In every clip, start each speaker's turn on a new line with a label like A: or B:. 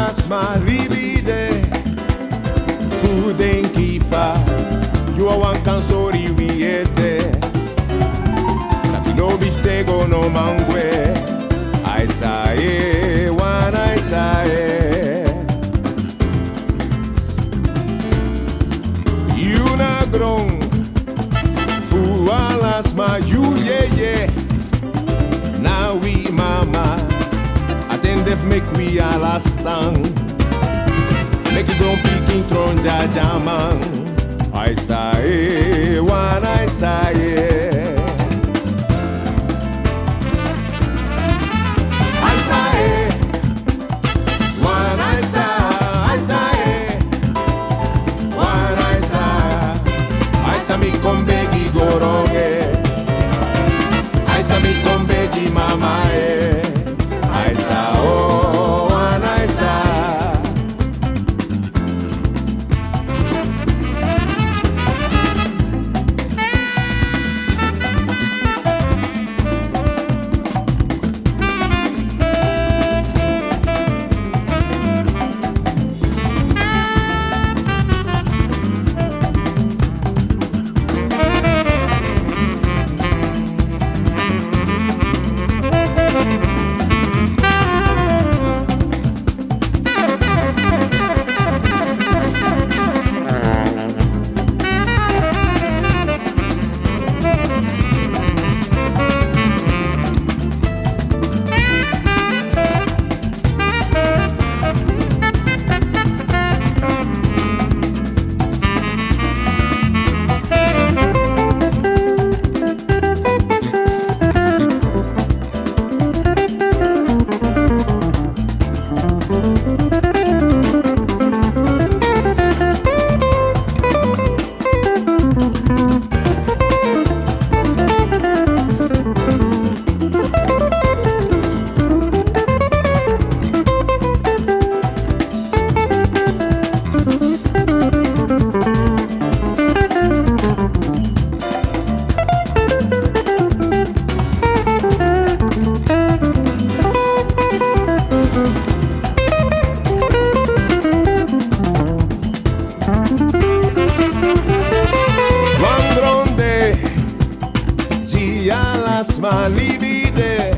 A: alasma livide Fuden kifa Jua wankansori wiete Kapilo biftego no mangwe Aisae wan aisae Yuna grong Fu alasma yu ye Na we mama Atendef make we alastang Make it don't pick in tron jajaman I say one I say I say one I say one I say mi kombegi goroge I say mi kombegi mama I say oh one I say Alasma livide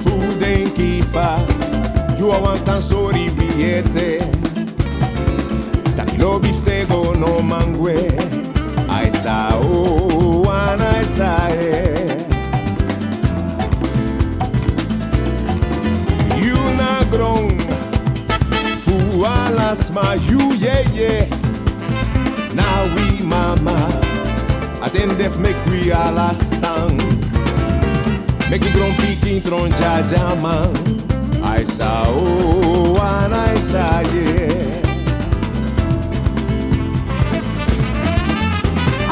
A: Fuden kifa Jua wankansori biete Takilo biftego no mangwe Aisa o wan aisa Yuna grong Fu alasma yu ye Na we mama Atendef make we alastang Make it grom picking tron jajaman I saw oh and I saw yeah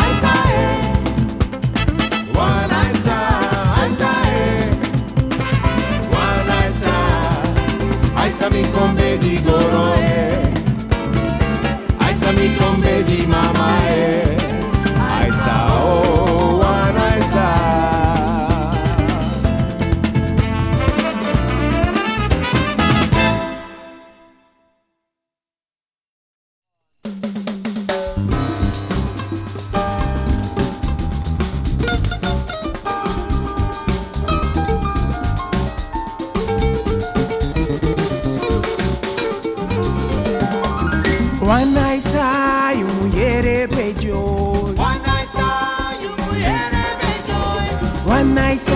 A: I saw it One I saw it One I saw mi combe di goroe I saw mi combe di mama I saw oh one I saw
B: One I saw you muyere bejoy.
C: One I saw you muyere bejoy.
B: One I saw